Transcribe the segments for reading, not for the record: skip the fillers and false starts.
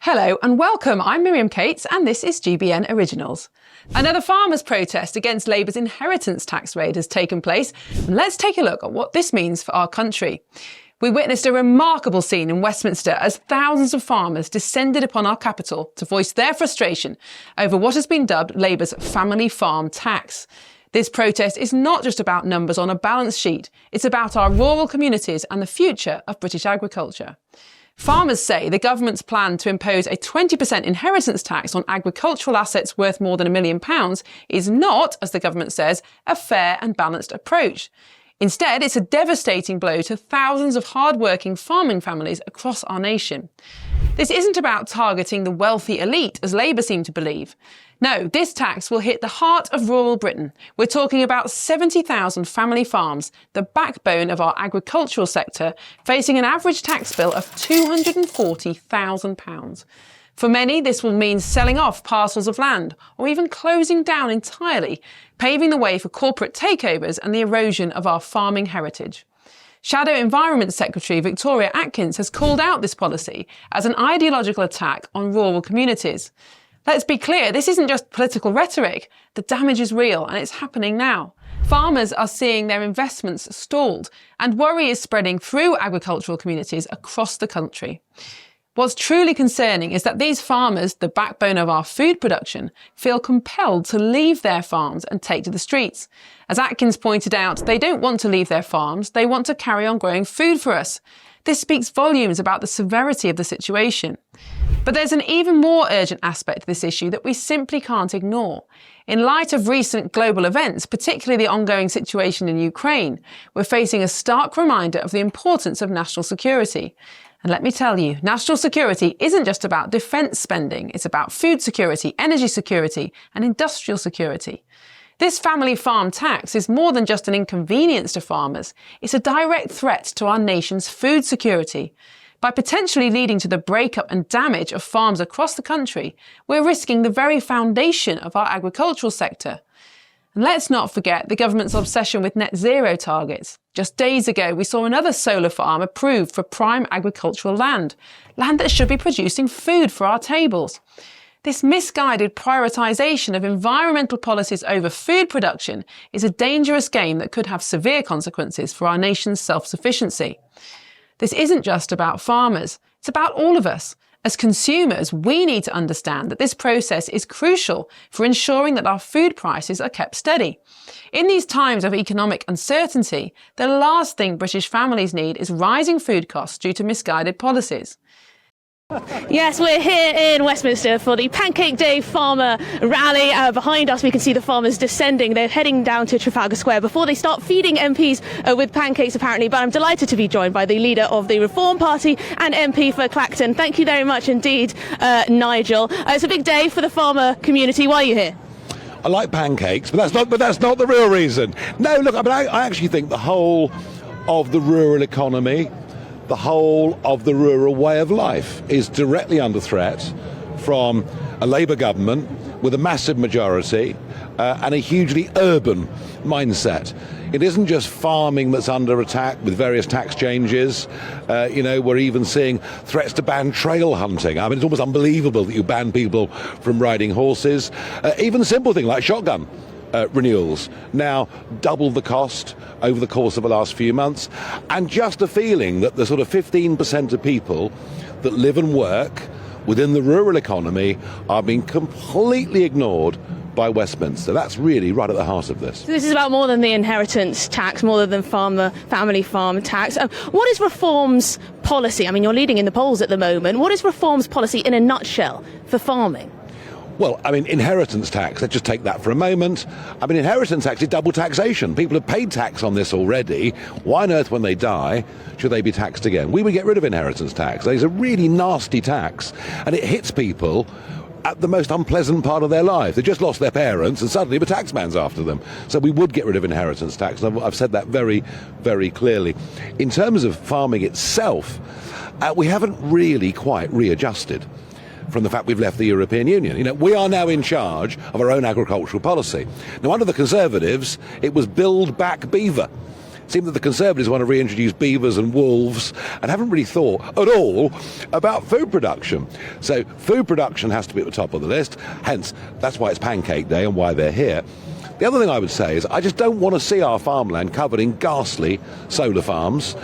Hello and welcome, I'm Miriam Cates and this is GBN Originals. Another farmers' protest against Labour's inheritance tax raid has taken place. Let's take a look at what this means for our country. We witnessed a remarkable scene in Westminster as thousands of farmers descended upon our capital to voice their frustration over what has been dubbed Labour's family farm tax. This protest is not just about numbers on a balance sheet, it's about our rural communities and the future of British agriculture. Farmers say the government's plan to impose a 20% inheritance tax on agricultural assets worth more than £1 million is not, as the government says, a fair and balanced approach. Instead, it's a devastating blow to thousands of hard-working farming families across our nation. This isn't about targeting the wealthy elite, as Labour seem to believe. No, this tax will hit the heart of rural Britain. We're talking about 70,000 family farms, the backbone of our agricultural sector, facing an average tax bill of £240,000. For many, this will mean selling off parcels of land or even closing down entirely, paving the way for corporate takeovers and the erosion of our farming heritage. Shadow Environment Secretary Victoria Atkins has called out this policy as an ideological attack on rural communities. Let's be clear, this isn't just political rhetoric. The damage is real and it's happening now. Farmers are seeing their investments stalled and worry is spreading through agricultural communities across the country. What's truly concerning is that these farmers, the backbone of our food production, feel compelled to leave their farms and take to the streets. As Atkins pointed out, they don't want to leave their farms, they want to carry on growing food for us. This speaks volumes about the severity of the situation. But there's an even more urgent aspect to this issue that we simply can't ignore. In light of recent global events, particularly the ongoing situation in Ukraine, we're facing a stark reminder of the importance of national security. And let me tell you, national security isn't just about defence spending, it's about food security, energy security and industrial security. This family farm tax is more than just an inconvenience to farmers, it's a direct threat to our nation's food security. By potentially leading to the breakup and damage of farms across the country, we're risking the very foundation of our agricultural sector. And let's not forget the government's obsession with net zero targets. Just days ago, we saw another solar farm approved for prime agricultural land that should be producing food for our tables. This misguided prioritisation of environmental policies over food production is a dangerous game that could have severe consequences for our nation's self-sufficiency. This isn't just about farmers, it's about all of us. As consumers, we need to understand that this process is crucial for ensuring that our food prices are kept steady. In these times of economic uncertainty, the last thing British families need is rising food costs due to misguided policies. Yes, we're here in Westminster for the Pancake Day farmer rally. Behind us we can see the farmers descending. They're heading down to Trafalgar Square before they start feeding MPs with pancakes apparently. But I'm delighted to be joined by the leader of the Reform Party and MP for Clacton. Thank you very much indeed, Nigel. It's a big day for the farmer community. Why are you here? I like pancakes, but that's not the real reason. No, look, I actually think the whole of the rural economy, the whole of the rural way of life is directly under threat from a Labour government with a massive majority and a hugely urban mindset. It isn't just farming that's under attack with various tax changes. We're even seeing threats to ban trail hunting. I mean, it's almost unbelievable that you ban people from riding horses. Even a simple thing like shotgun renewals now double the cost over the course of the last few months, and just a feeling that the sort of 15% of people that live and work within the rural economy are being completely ignored by Westminster. That's really right at the heart of this. So this is about more than the inheritance tax, more than family farm tax. What is Reform's policy? I mean, you're leading in the polls at the moment. What is Reform's policy in a nutshell for farming? Well, I mean, inheritance tax, let's just take that for a moment. I mean, inheritance tax is double taxation. People have paid tax on this already. Why on earth, when they die, should they be taxed again? We would get rid of inheritance tax. It's a really nasty tax, and it hits people at the most unpleasant part of their life. They just lost their parents, and suddenly the taxman's after them. So we would get rid of inheritance tax, and I've said that very, very clearly. In terms of farming itself, we haven't really quite readjusted from the fact we've left the European Union. We are now in charge of our own agricultural policy. Now, under the Conservatives, it was build back beaver. It seems that the Conservatives want to reintroduce beavers and wolves and haven't really thought at all about food production. So food production has to be at the top of the list, hence that's why it's Pancake Day and why they're here. The other thing I would say is I just don't want to see our farmland covered in ghastly solar farms,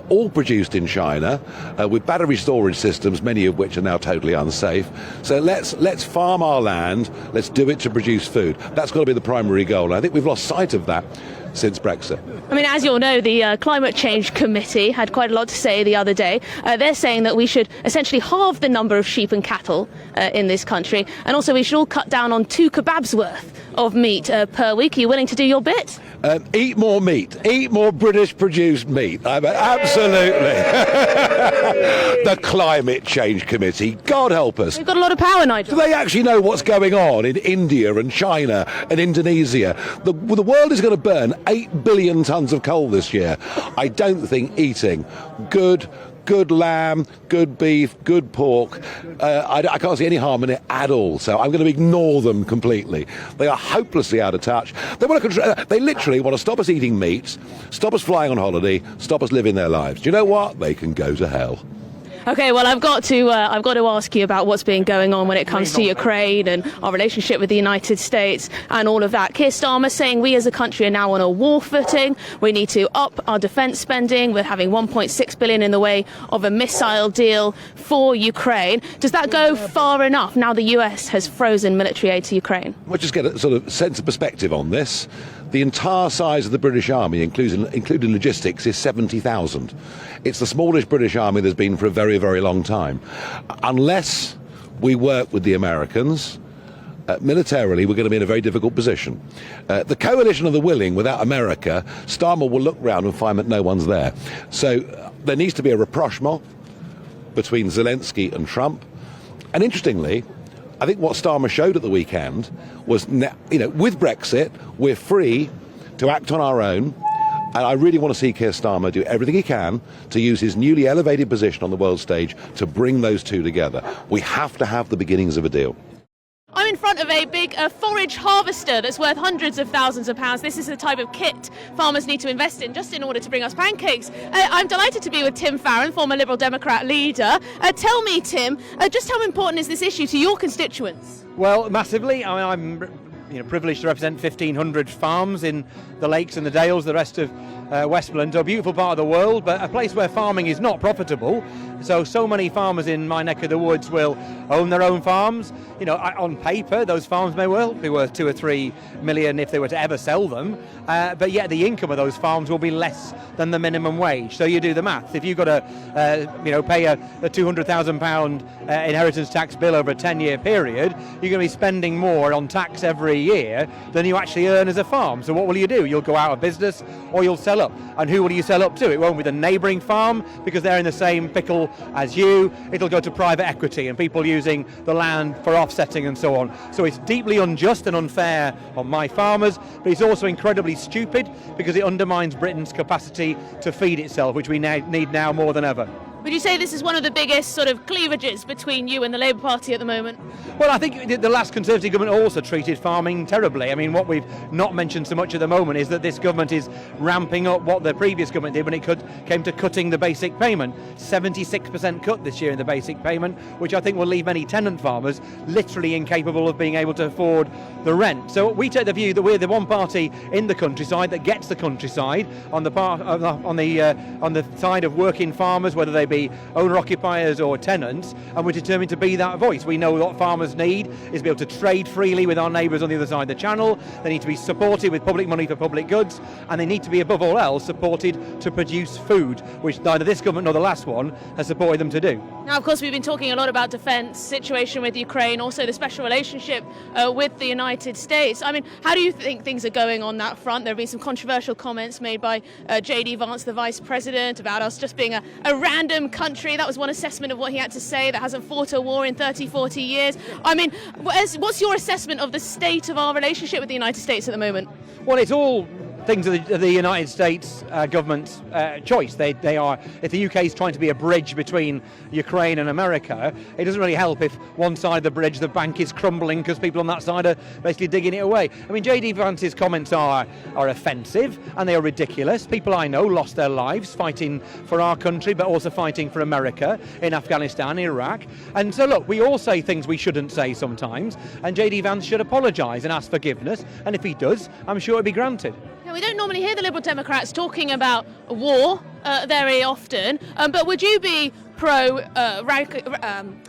all produced in China, with battery storage systems, many of which are now totally unsafe. So let's farm our land, let's do it to produce food. That's got to be the primary goal, and I think we've lost sight of that since Brexit. I mean, as you'll know, the Climate Change Committee had quite a lot to say the other day. They're saying that we should essentially halve the number of sheep and cattle in this country, and also we should all cut down on 2 kebabs worth of meat per week. Are you willing to do your bit? Eat more meat. Eat more British-produced meat. I mean, absolutely. The Climate Change Committee, God help us. They've got a lot of power, Nigel. Do they actually know what's going on in India and China and Indonesia? The world is going to burn 8 billion tonnes of coal this year. I don't think eating good lamb, good beef, good pork, I can't see any harm in it at all. So I'm going to ignore them completely. They are hopelessly out of touch. They literally want to stop us eating meat, stop us flying on holiday, stop us living their lives. Do you know what? They can go to hell. Okay, well, I've got to ask you about what's been going on when it comes to Ukraine and our relationship with the United States and all of that. Keir Starmer saying we as a country are now on a war footing. We need to up our defence spending. We're having 1.6 billion in the way of a missile deal for Ukraine. Does that go far enough now the US has frozen military aid to Ukraine? We'll just get a sort of sense of perspective on this. The entire size of the British Army, including logistics, is 70,000. It's the smallest British Army there's been for a very, very long time. Unless we work with the Americans, militarily, we're going to be in a very difficult position. The coalition of the willing without America, Starmer will look round and find that no one's there. So there needs to be a rapprochement between Zelensky and Trump. And interestingly, I think what Starmer showed at the weekend was, with Brexit, we're free to act on our own. And I really want to see Keir Starmer do everything he can to use his newly elevated position on the world stage to bring those two together. We have to have the beginnings of a deal. I'm in front of a big forage harvester that's worth hundreds of thousands of pounds. This is the type of kit farmers need to invest in just in order to bring us pancakes. I'm delighted to be with Tim Farron, former Liberal Democrat leader. Tell me, Tim, just how important is this issue to your constituents? Well, massively. I mean, I'm privileged to represent 1,500 farms in the lakes and the dales, the rest of Westmoreland, a beautiful part of the world, but a place where farming is not profitable. So many farmers in my neck of the woods will own their own farms. On paper, those farms may well be worth 2 or 3 million if they were to ever sell them, but yet the income of those farms will be less than the minimum wage. So you do the math. If you've got to, pay a £200,000 inheritance tax bill over a 10-year period, you're going to be spending more on tax every year than you actually earn as a farm. So what will you do? You'll go out of business or you'll sell up. And who will you sell up to? It won't be the neighbouring farm because they're in the same pickle as you. It'll go to private equity and people using the land for offsetting and so on. So it's deeply unjust and unfair on my farmers, but it's also incredibly stupid because it undermines Britain's capacity to feed itself, which we need now more than ever. Would you say this is one of the biggest sort of cleavages between you and the Labour Party at the moment? Well, I think the last Conservative government also treated farming terribly. I mean, what we've not mentioned so much at the moment is that this government is ramping up what the previous government did when it came to cutting the basic payment. 76% cut this year in the basic payment, which I think will leave many tenant farmers literally incapable of being able to afford the rent. So we take the view that we're the one party in the countryside that gets the countryside on the side of working farmers, whether they be owner-occupiers or tenants, and we're determined to be that voice. We know what farmers need is to be able to trade freely with our neighbours on the other side of the channel. They need to be supported with public money for public goods, and they need to be, above all else, supported to produce food, which neither this government nor the last one has supported them to do. Now, of course, we've been talking a lot about defence, situation with Ukraine, also the special relationship with the United States. I mean, how do you think things are going on that front? There have been some controversial comments made by J.D. Vance, the Vice President, about us just being a random country. That was one assessment of what he had to say, that hasn't fought a war in 30, 40 years. I mean, what's your assessment of the state of our relationship with the United States at the moment? Well, it's all things are the United States government's choice. They are. If the UK is trying to be a bridge between Ukraine and America, it doesn't really help if one side of the bridge, the bank is crumbling because people on that side are basically digging it away. I mean, JD Vance's comments are offensive and they are ridiculous. People I know lost their lives fighting for our country, but also fighting for America in Afghanistan, Iraq. And so look, we all say things we shouldn't say sometimes, and JD Vance should apologise and ask forgiveness, and if he does, I'm sure it'll be granted. Yeah, we don't normally hear the Liberal Democrats talking about war very often, but would you be pro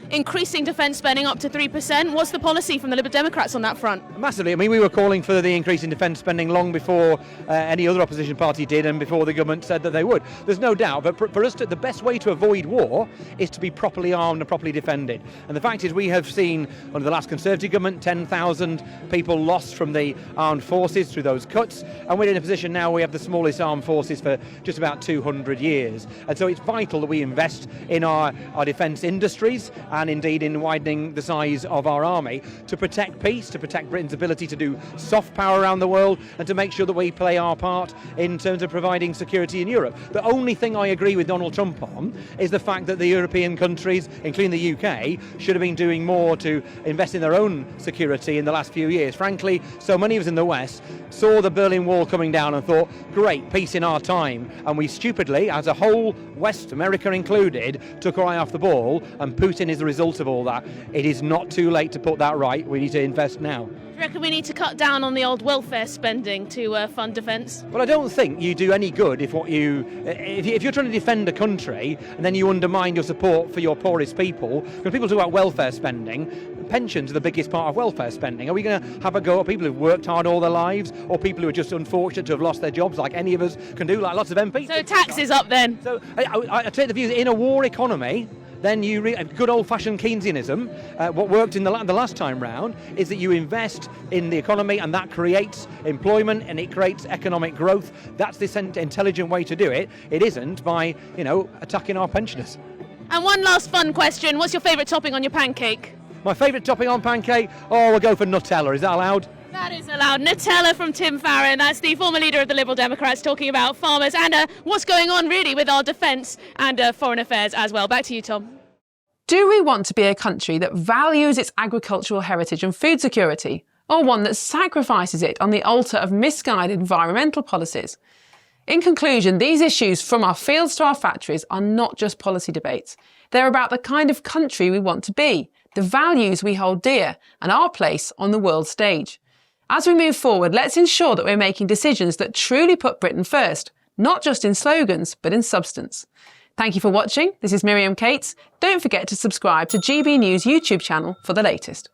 increasing defence spending up to 3%? What's the policy from the Liberal Democrats on that front? Massively. I mean, we were calling for the increase in defence spending long before any other opposition party did and before the government said that they would. There's no doubt, but for us, the best way to avoid war is to be properly armed and properly defended. And the fact is we have seen under the last Conservative government 10,000 people lost from the armed forces through those cuts, and we're in a position now we have the smallest armed forces for just about 200 years. And so it's vital that we invest in our defence industries and indeed in widening the size of our army to protect peace, to protect Britain's ability to do soft power around the world, and to make sure that we play our part in terms of providing security in Europe. The only thing I agree with Donald Trump on is the fact that the European countries, including the UK, should have been doing more to invest in their own security in the last few years. Frankly, so many of us in the West saw the Berlin Wall coming down and thought, great, peace in our time, and we stupidly, as a whole, West America included, took our eye off the ball, and Putin is the result of all that. It is not too late to put that right. We need to invest now. Do you reckon we need to cut down on the old welfare spending to fund defence? Well, I don't think you do any good if you're trying to defend a country and then you undermine your support for your poorest people. When people talk about welfare spending, pensions are the biggest part of welfare spending. Are we going to have a go at people who've worked hard all their lives, or people who are just unfortunate to have lost their jobs, like any of us can do, like lots of MPs? So taxes up then? So I take the view that in a war economy, then good old-fashioned Keynesianism, what worked in the last time round is that you invest in the economy and that creates employment and it creates economic growth. That's the intelligent way to do it. It isn't by, attacking our pensioners. And one last fun question. What's your favourite topping on your pancake? My favourite topping on pancake? Oh, we'll go for Nutella. Is that allowed? That is allowed. Nutella from Tim Farron. That's the former leader of the Liberal Democrats talking about farmers and what's going on really with our defence and foreign affairs as well. Back to you, Tom. Do we want to be a country that values its agricultural heritage and food security, or one that sacrifices it on the altar of misguided environmental policies? In conclusion, these issues from our fields to our factories are not just policy debates. They're about the kind of country we want to be, the values we hold dear, and our place on the world stage. As we move forward, let's ensure that we're making decisions that truly put Britain first, not just in slogans, but in substance. Thank you for watching. This is Miriam Cates. Don't forget to subscribe to GB News YouTube channel for the latest.